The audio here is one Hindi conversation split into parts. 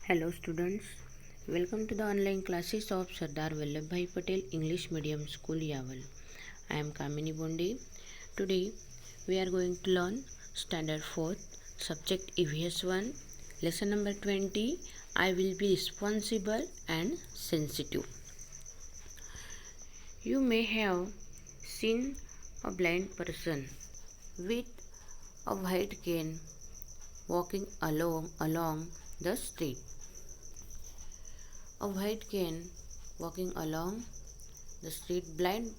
Hello students, welcome to the online classes of Sardar Vallabhbhai Patel English Medium School Yaval. I am Kamini Bondi. Today we are going to learn Standard 4th, Subject EVS 1, Lesson number 20, I will be responsible and sensitive. You may have seen a blind person with a white cane walking along the street. A white cane walking along the street. Blind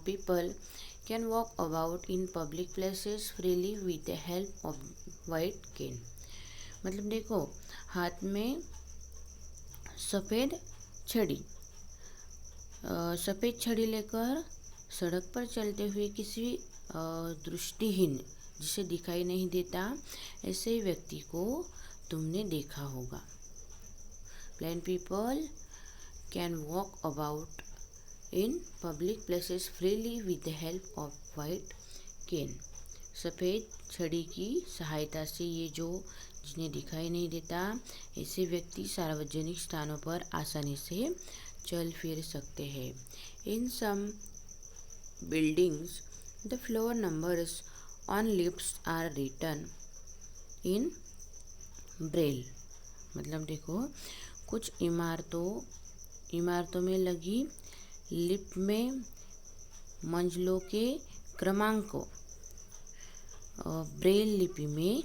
people can walk about in public places freely with the help of white cane. मतलब देखो, हाथ में सफ़ेद छड़ी सफ़ेद छड़ी लेकर सड़क पर चलते हुए किसी दृष्टिहीन जिसे दिखाई नहीं देता ऐसे व्यक्ति को तुमने देखा होगा. Blind people can walk about in public places freely with the help of white cane. सफ़ेद छड़ी की सहायता से ये जो जिन्हें दिखाई नहीं देता ऐसे व्यक्ति सार्वजनिक स्थानों पर आसानी से चल फिर सकते हैं. In some buildings, the floor numbers on lifts are written in braille. मतलब देखो, कुछ इमारतों में लगी लिफ्ट में मंजिलों के क्रमांक ब्रेल लिपि में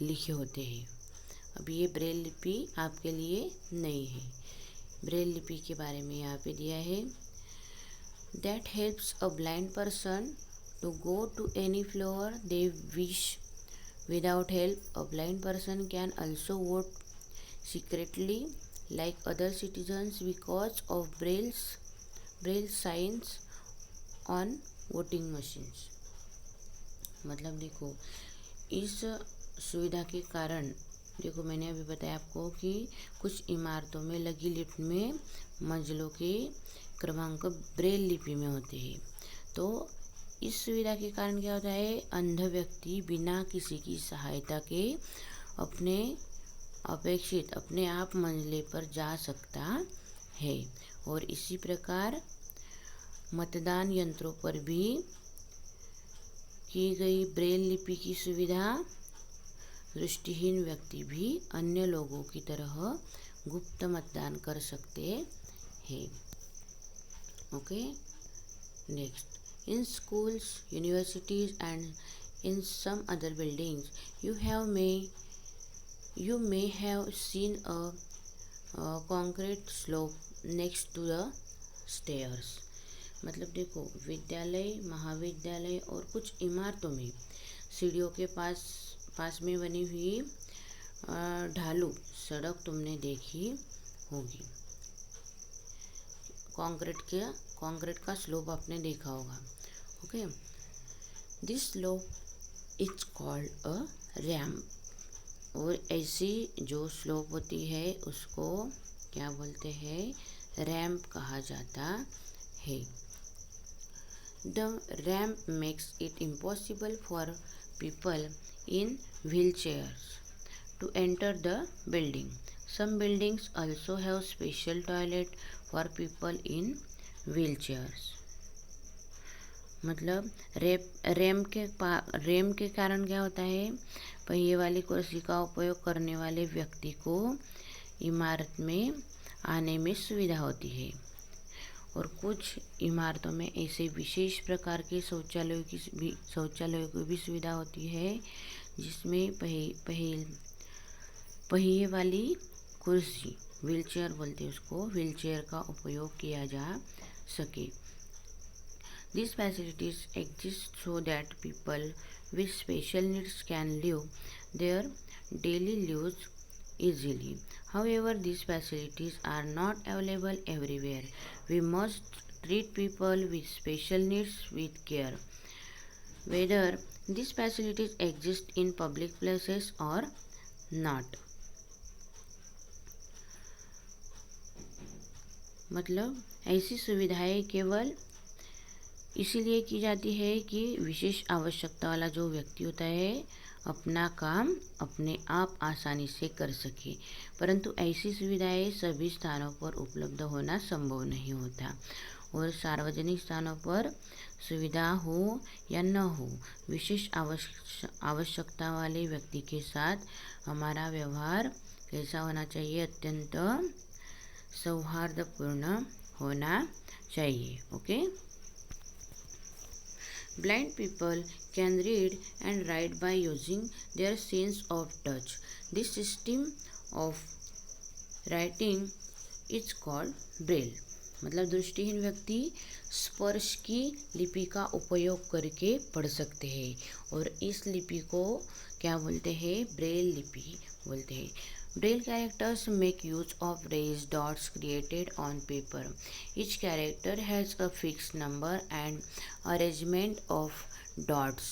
लिखे होते हैं. अब ये ब्रेल लिपि आपके लिए नई है. ब्रेल लिपि के बारे में यहाँ पे दिया है. That helps a blind person to go to any floor they wish. Without help, a blind person can also vote secretly like other citizens because of braille signs on voting machines. मतलब देखो, इस सुविधा के कारण देखो मैंने अभी बताया आपको कि कुछ इमारतों में लगी लिफ्ट में मंजिलों के क्रमांक ब्रेल लिपि में होते हैं. तो इस सुविधा के कारण क्या होता है, अंध व्यक्ति बिना किसी की सहायता के अपने आप मंजिले पर जा सकता है. और इसी प्रकार मतदान यंत्रों पर भी की गई ब्रेल लिपि की सुविधा दृष्टिहीन व्यक्ति भी अन्य लोगों की तरह गुप्त मतदान कर सकते हैं. Okay, next. In schools, universities and in some other buildings you may have seen a concrete slope next to the stairs. मतलब देखो, विद्यालय, महाविद्यालय और कुछ इमारतों में सीढ़ियों के पास में बनी हुई ढालू सड़क तुमने देखी होगी. कंक्रीट का स्लोप आपने देखा होगा. Okay, this slope is called a ramp. और ऐसी जो स्लोप होती है उसको क्या बोलते हैं, रैम्प कहा जाता है. The ramp makes it impossible for people in wheelchairs to enter the building. Some buildings also have special toilet for people in wheelchairs. मतलब रैम्प के कारण क्या होता है, पहिए वाली कुर्सी का उपयोग करने वाले व्यक्ति को इमारत में आने में सुविधा होती है. और कुछ इमारतों में ऐसे विशेष प्रकार के शौचालयों की भी सुविधा होती है जिसमें पहिए वाली कुर्सी, व्हीलचेयर बोलते हैं उसको, व्हीलचेयर का उपयोग किया जा सके. These facilities exist so that people with special needs can live their daily lives easily. However, these facilities are not available everywhere. We must treat people with special needs with care, whether these facilities exist in public places or not. मतलब ऐसी सुविधाएं केवल इसीलिए की जाती है कि विशेष आवश्यकता वाला जो व्यक्ति होता है अपना काम अपने आप आसानी से कर सके। परंतु ऐसी सुविधाएं सभी स्थानों पर उपलब्ध होना संभव नहीं होता और सार्वजनिक स्थानों पर सुविधा हो या न हो, विशेष आवश्यकता वाले व्यक्ति के साथ हमारा व्यवहार कैसा होना चाहिए? अत्यंत सौहार्दपूर्ण होना चाहिए। Okay. Blind people can read and write by using their sense of touch. This system of writing is called braille. मतलब दृष्टिहीन व्यक्ति स्पर्श की लिपि का उपयोग करके पढ़ सकते हैं और इस लिपि को क्या बोलते हैं? ब्रेल लिपि बोलते हैं। Braille characters make use of raised dots created on paper. Each character has a fixed number and arrangement of dots.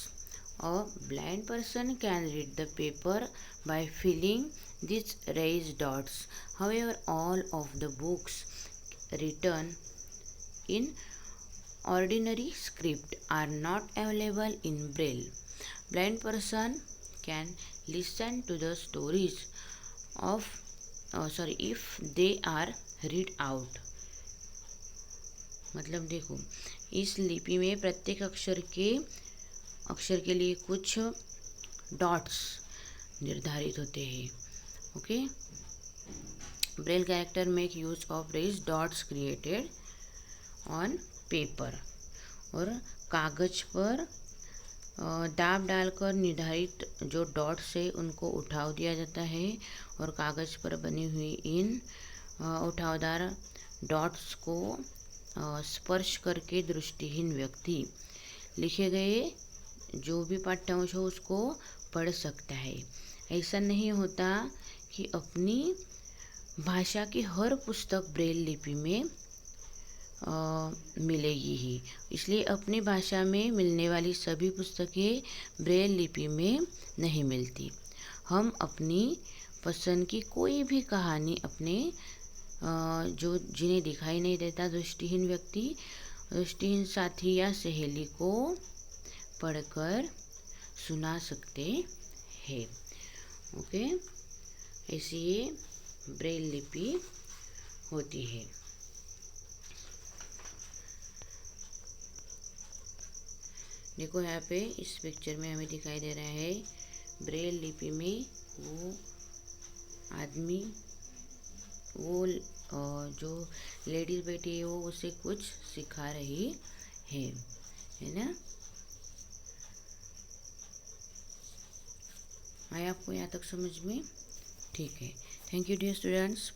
A blind person can read the paper by filling these raised dots. However, all of the books written in ordinary script are not available in Braille. Blind person can listen to the stories if they are read out. मतलब देखो, इस लिपि में प्रत्येक अक्षर के लिए कुछ डॉट्स निर्धारित होते हैं। Okay. Braille character make use of raised dots created on paper. और कागज पर दाब डालकर निर्धारित जो डॉट्स है उनको उठाव दिया जाता है और कागज पर बनी हुई इन उठावदार डॉट्स को स्पर्श करके दृष्टिहीन व्यक्ति लिखे गए जो भी पाठ्यांश हो उसको पढ़ सकता है। ऐसा नहीं होता कि अपनी भाषा की हर पुस्तक ब्रेल लिपि में मिलेगी ही, इसलिए अपनी भाषा में मिलने वाली सभी पुस्तकें ब्रेल लिपि में नहीं मिलती। हम अपनी पसंद की कोई भी कहानी अपने जिन्हें दिखाई नहीं देता दृष्टिहीन व्यक्ति, दृष्टिहीन साथी या सहेली को पढ़कर सुना सकते हैं। ओके। ऐसी ये ब्रेल लिपि होती है। देखो यहाँ पे इस पिक्चर में हमें दिखाई दे रहा है ब्रेल लिपि में वो आदमी, वो जो लेडीज बैठी है वो उसे कुछ सिखा रही है ना। आया आपको यहाँ तक समझ में? ठीक है। Thank you dear students.